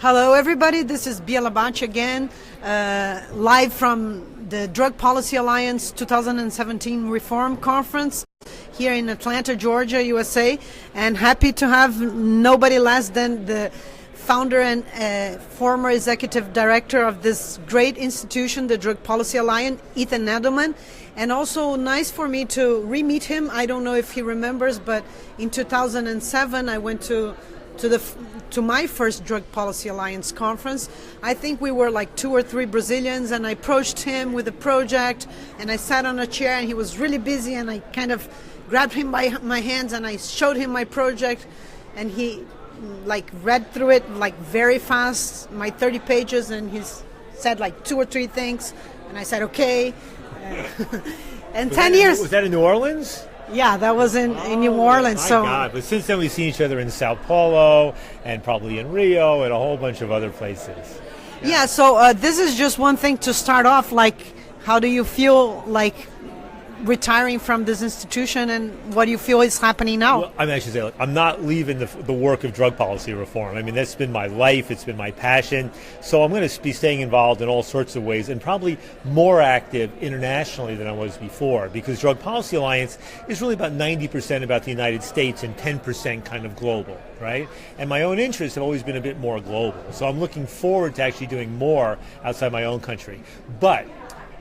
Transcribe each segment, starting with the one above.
Hello, everybody. This is Bia Labate again, live from the Drug Policy Alliance 2017 Reform Conference here in Atlanta, Georgia, USA, and happy to have nobody less than the founder and former executive director of this great institution, the Drug Policy Alliance, Ethan Nadelmann. And also nice for me to re-meet him. I don't know if he remembers, but in 2007 I went to my first Drug Policy Alliance conference. I think we were like 2 or 3 Brazilians, and I approached him with a project, and I sat on a chair, and he was really busy, and I kind of grabbed him by my hands, and I showed him my project, and he like read through it like very fast, my 30 pages, and he said like 2 or 3 things, and I said, okay. And 10 years. Was that in New Orleans? Yeah, that was in New Orleans. My God. But since then we've seen each other in Sao Paulo and probably in Rio and a whole bunch of other places. Yeah, so this is just one thing to start off. Like, how do you feel like retiring from this institution, and what do you feel is happening now? Well, I mean, I should say, look, I'm not leaving the work of drug policy reform. I mean, that's been my life. It's been my passion. So I'm going to be staying involved in all sorts of ways, and probably more active internationally than I was before, because Drug Policy Alliance is really about 90% about the United States and 10% kind of global, right? And my own interests have always been a bit more global. So I'm looking forward to actually doing more outside my own country. But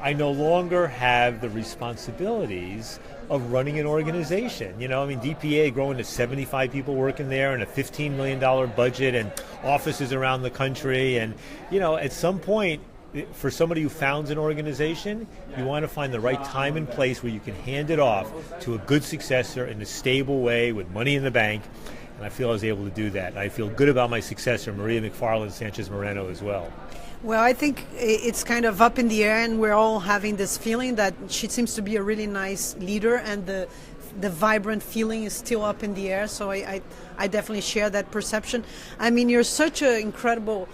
I no longer have the responsibilities of running an organization. You know, I mean, DPA growing to 75 people working there and a $15 million budget and offices around the country. And, you know, at some point, for somebody who founds an organization, you want to find the right time and place where you can hand it off to a good successor in a stable way with money in the bank. And I feel I was able to do that. And I feel good about my successor, Maria McFarland Sanchez Moreno, as well. Well, I think it's kind of up in the air, and we're all having this feeling that she seems to be a really nice leader, and the vibrant feeling is still up in the air. So I definitely share that perception. I mean, you're such an incredible,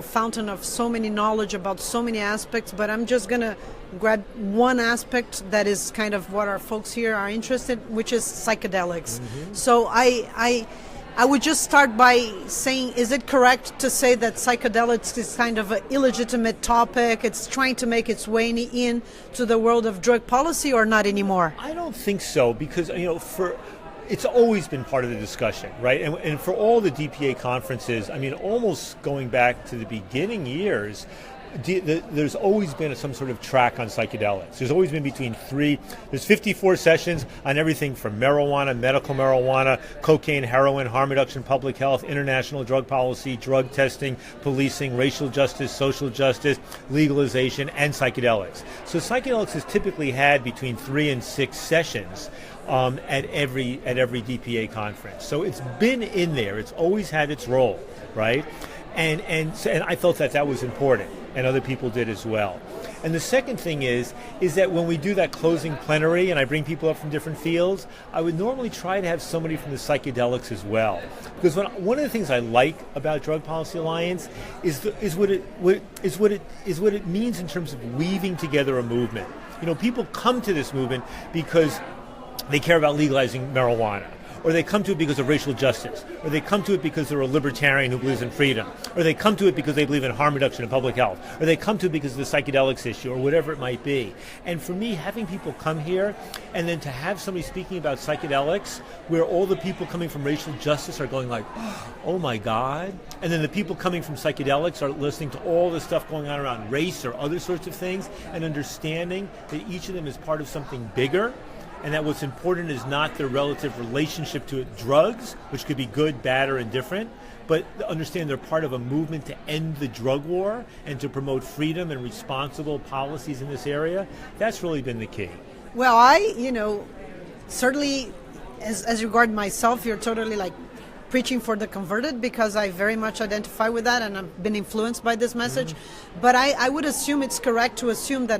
fountain of so many knowledge about so many aspects, but I'm just going to grab one aspect that is kind of what our folks here are interested in, which is psychedelics. Mm-hmm. So I would just start by saying, is it correct to say that psychedelics is kind of an illegitimate topic? It's trying to make its way in to the world of drug policy, or not anymore? I don't think so, because, it's always been part of the discussion, right? And for all the DPA conferences, I mean, almost going back to the beginning years, there's always been some sort of track on psychedelics. There's always been there's 54 sessions on everything from marijuana, medical marijuana, cocaine, heroin, harm reduction, public health, international drug policy, drug testing, policing, racial justice, social justice, legalization, and psychedelics. So psychedelics has typically had between 3 and 6 sessions at every DPA conference. So it's been in there. It's always had its role, right? And I felt that was important, and other people did as well. And the second thing is that when we do that closing plenary and I bring people up from different fields, I would normally try to have somebody from the psychedelics as well. Because one of the things I like about Drug Policy Alliance is what it means in terms of weaving together a movement. People come to this movement because they care about legalizing marijuana, or they come to it because of racial justice, or they come to it because they're a libertarian who believes in freedom, or they come to it because they believe in harm reduction and public health, or they come to it because of the psychedelics issue, or whatever it might be. And for me, having people come here, and then to have somebody speaking about psychedelics, where all the people coming from racial justice are going like, oh my God, and then the people coming from psychedelics are listening to all the stuff going on around race or other sorts of things, and understanding that each of them is part of something bigger, and that what's important is not their relative relationship to drugs, which could be good, bad, or indifferent, but understand they're part of a movement to end the drug war and to promote freedom and responsible policies in this area. That's really been the key. Well, certainly, as regard myself, you're totally like preaching for the converted, because I very much identify with that, and I've been influenced by this message. Mm-hmm. But I would assume it's correct to assume that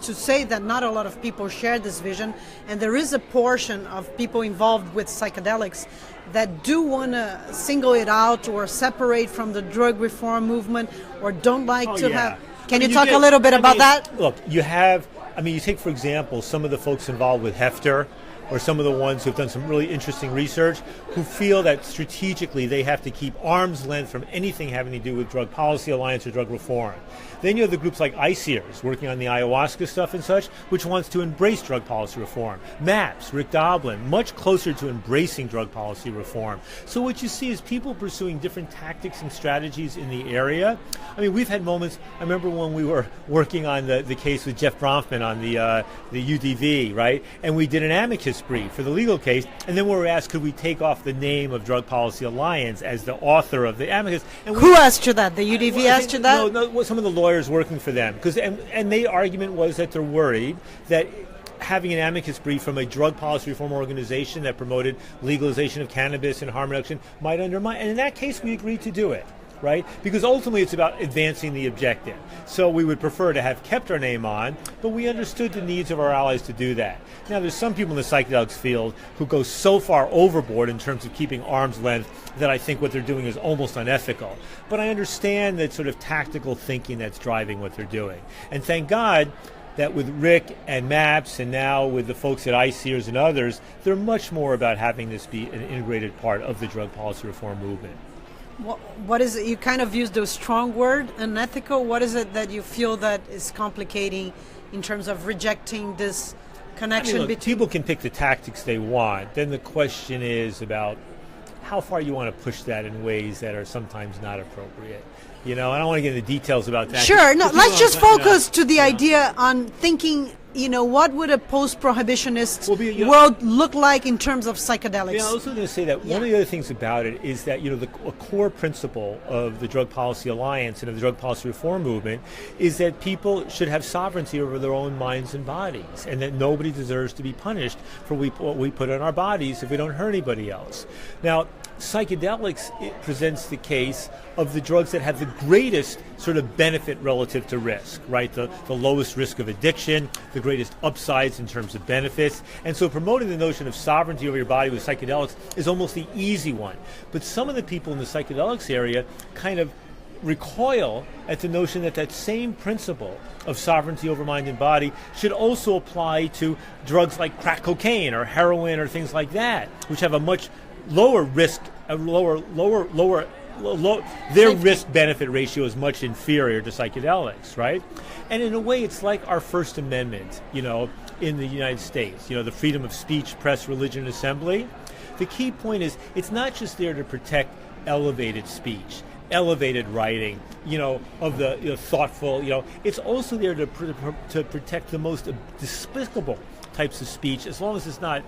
to say that not a lot of people share this vision, and there is a portion of people involved with psychedelics that do want to single it out or separate from the drug reform movement, or don't like have. Can you talk a little bit about that? Look, you take, for example, some of the folks involved with Hefter, or some of the ones who've done some really interesting research, who feel that strategically they have to keep arm's length from anything having to do with Drug Policy Alliance or drug reform. Then you have the groups like ICEERS, working on the ayahuasca stuff and such, which wants to embrace drug policy reform. MAPS, Rick Doblin, much closer to embracing drug policy reform. So what you see is people pursuing different tactics and strategies in the area. I mean, we've had moments, I remember when we were working on the case with Jeff Bronfman on the UDV, right? And we did an amicus brief for the legal case, and then we were asked, could we take off the name of Drug Policy Alliance as the author of the amicus? And who asked you that? The UDV asked you that? No, some of the lawyers working for them. And their argument was that they're worried that having an amicus brief from a drug policy reform organization that promoted legalization of cannabis and harm reduction might undermine. And in that case, we agreed to do it, right? Because ultimately it's about advancing the objective. So we would prefer to have kept our name on, but we understood the needs of our allies to do that. Now, there's some people in the psychedelics field who go so far overboard in terms of keeping arm's length that I think what they're doing is almost unethical. But I understand that sort of tactical thinking that's driving what they're doing. And thank God that with Rick and MAPS and now with the folks at ICEERS and others, they're much more about having this be an integrated part of the drug policy reform movement. What is it? You kind of used a strong word, unethical. What is it that you feel that is complicating in terms of rejecting this connection between... People can pick the tactics they want. Then the question is about how far you want to push that in ways that are sometimes not appropriate. I don't want to get into details about that. Sure. No, let's just focus to the idea on thinking, what would a post-prohibitionist world look like in terms of psychedelics? I was going to say that one of the other things about it is that, a core principle of the Drug Policy Alliance and of the Drug Policy Reform movement is that people should have sovereignty over their own minds and bodies, and that nobody deserves to be punished for what we put on our bodies if we don't hurt anybody else. Now, psychedelics, it presents the case of the drugs that have the greatest sort of benefit relative to risk, right? The lowest risk of addiction, the greatest upsides in terms of benefits. And so promoting the notion of sovereignty over your body with psychedelics is almost the easy one. But some of the people in the psychedelics area kind of recoil at the notion that that same principle of sovereignty over mind and body should also apply to drugs like crack cocaine or heroin or things like that, which have a much lower risk, their risk-benefit ratio is much inferior to psychedelics, right? And in a way, it's like our First Amendment, in the United States, the freedom of speech, press, religion, and assembly. The key point is it's not just there to protect elevated speech, elevated writing, of the thoughtful, it's also there to protect the most despicable types of speech, as long as it's not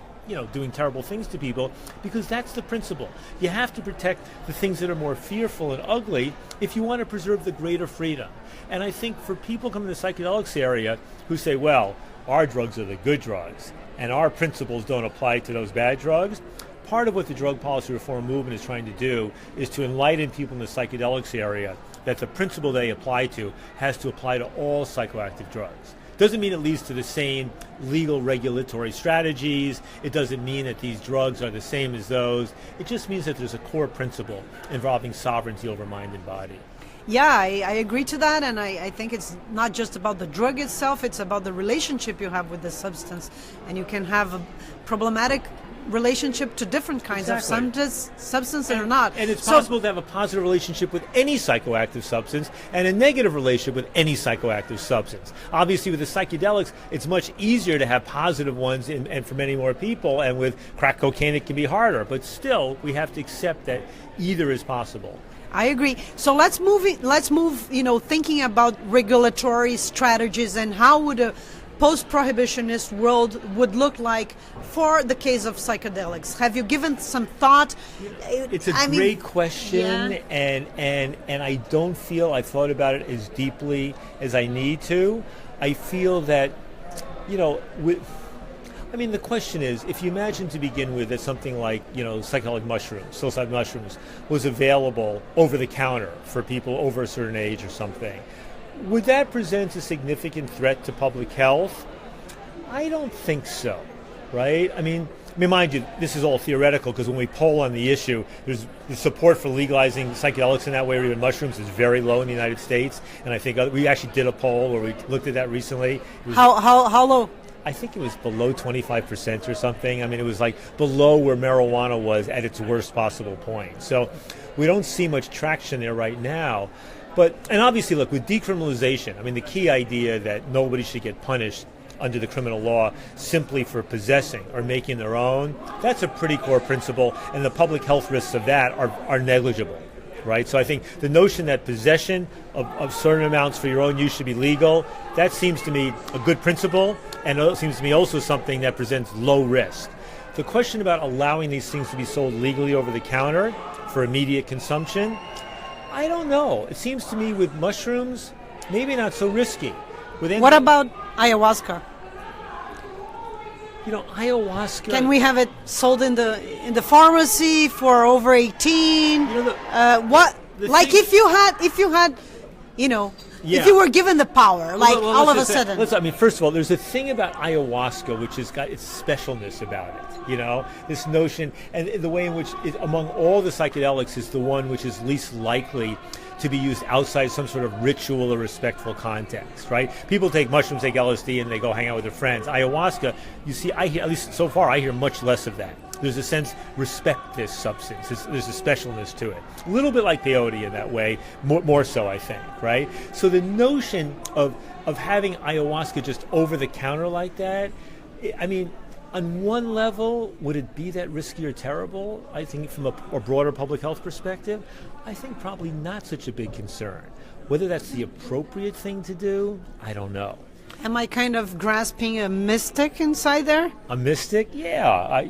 doing terrible things to people, because that's the principle. You have to protect the things that are more fearful and ugly if you want to preserve the greater freedom. And I think for people coming to the psychedelics area who say, well, our drugs are the good drugs and our principles don't apply to those bad drugs, part of what the drug policy reform movement is trying to do is to enlighten people in the psychedelics area that the principle they apply to has to apply to all psychoactive drugs. Doesn't mean it leads to the same legal regulatory strategies. It doesn't mean that these drugs are the same as those. It just means that there's a core principle involving sovereignty over mind and body. Yeah, I agree to that, and I think it's not just about the drug itself, it's about the relationship you have with the substance. And you can have a problematic relationship to different kinds of substances or not. And it's possible to have a positive relationship with any psychoactive substance and a negative relationship with any psychoactive substance. Obviously, with the psychedelics, it's much easier to have positive ones and for many more people, and with crack cocaine it can be harder. But still, we have to accept that either is possible. I agree. So let's move, thinking about regulatory strategies and how would a post-prohibitionist world would look like for the case of psychedelics. Have you given some thought? It's a great question, and I don't feel I've thought about it as deeply as I need to. I feel that, the question is, if you imagine to begin with that something like, psychedelic mushrooms, psilocybin mushrooms, was available over the counter for people over a certain age or something, would that present a significant threat to public health? I don't think so, right? Mind you, this is all theoretical, because when we poll on the issue, there's the support for legalizing psychedelics in that way, or even mushrooms, is very low in the United States. And I think we actually did a poll where we looked at that recently. How low? I think it was below 25% or something. I mean, it was like below where marijuana was at its worst possible point. So we don't see much traction there right now. And obviously, look, with decriminalization, I mean, the key idea that nobody should get punished under the criminal law simply for possessing or making their own, that's a pretty core principle, and the public health risks of that are negligible, right? So I think the notion that possession of certain amounts for your own use should be legal, that seems to me a good principle, and it seems to me also something that presents low risk. The question about allowing these things to be sold legally over the counter for immediate consumption, I don't know. It seems to me with mushrooms, maybe not so risky. What about ayahuasca? You know, ayahuasca. Can we have it sold in the pharmacy for over 18? You know, if you had, if you were given the power, all of a sudden. I mean, first of all, there's a thing about ayahuasca which has got its specialness about it. You know, this notion and the way in which, among all the psychedelics, is the one which is least likely to be used outside some sort of ritual or respectful context, right? People take mushrooms, take LSD, and they go hang out with their friends. Ayahuasca, you see, I hear, at least so far, I hear much less of that. There's a sense, respect this substance. There's a specialness to it. A little bit like peyote in that way, more so, I think, right? So the notion of having ayahuasca just over the counter like that, I mean, on one level, would it be that risky or terrible? I think from a broader public health perspective, I think probably not such a big concern. Whether that's the appropriate thing to do, I don't know. Am I kind of grasping a mystic inside there? A mystic? Yeah,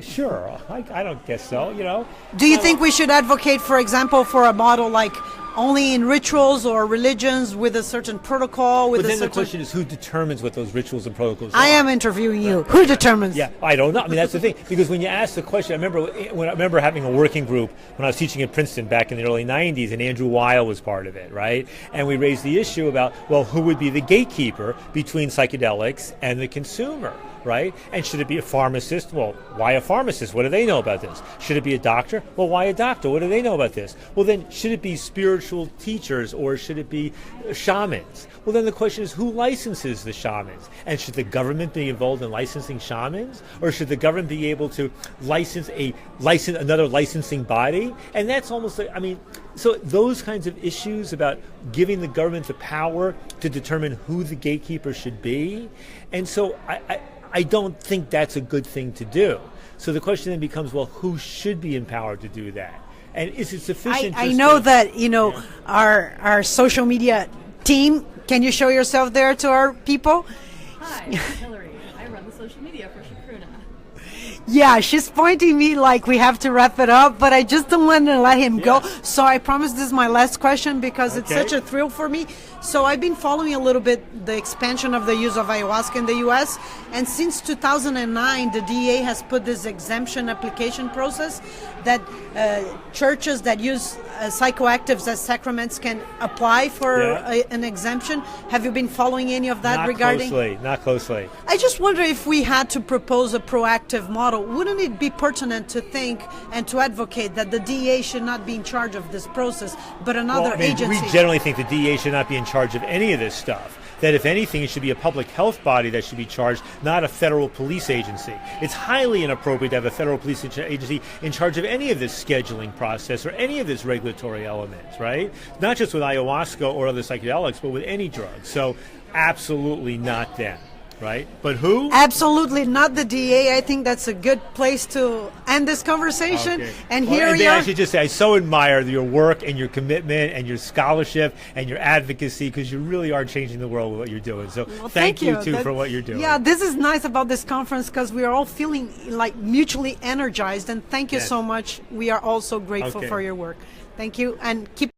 sure. I don't guess so, Do you think we should advocate, for example, for a model like only in rituals or religions with a certain protocol? But then the question is, who determines what those rituals and protocols are? I am interviewing you. Who determines? Yeah, I don't know. I mean, that's the thing. Because when you ask the question, I remember having a working group when I was teaching at Princeton back in the early 90s, and Andrew Weil was part of it, right? And we raised the issue about, well, who would be the gatekeeper between psychedelics and the consumer? Right? And should it be a pharmacist? Well, why a pharmacist? What do they know about this? Should it be a doctor? Well, why a doctor? What do they know about this? Well, then, should it be spiritual teachers or should it be shamans? Well, then the question is, who licenses the shamans? And should the government be involved in licensing shamans? Or should the government be able to license another licensing body? And that's almost like, I mean, so those kinds of issues about giving the government the power to determine who the gatekeeper should be. And so I don't think that's a good thing to do. So the question then becomes, well, who should be empowered to do that? And is it sufficient? I know that, our social media team, can you show yourself there to our people? Hi, I'm Hillary. I run the social media for Chacruna. Yeah, she's pointing me like we have to wrap it up, but I just don't want to let him go. So I promise this is my last question because it's such a thrill for me. So I've been following a little bit the expansion of the use of ayahuasca in the U.S. And since 2009, the DEA has put this exemption application process that churches that use psychoactives as sacraments can apply for an exemption. Have you been following any of that Not closely. I just wonder if we had to propose a proactive model, wouldn't it be pertinent to think and to advocate that the DEA should not be in charge of this process, but another agency? We generally think the DEA should not be in charge of any of this stuff. That if anything, it should be a public health body that should be charged, not a federal police agency. It's highly inappropriate to have a federal police agency in charge of any of this scheduling process or any of this regulatory elements, right? Not just with ayahuasca or other psychedelics, but with any drug. So absolutely not them. Right? But who? Absolutely not the DA. I think that's a good place to end this conversation. Okay. And here we are. I should just say, I so admire your work and your commitment and your scholarship and your advocacy because you really are changing the world with what you're doing. So thank you, too, for what you're doing. Yeah, this is nice about this conference because we are all feeling like mutually energized. And thank you so much. We are also grateful for your work. Thank you. And keep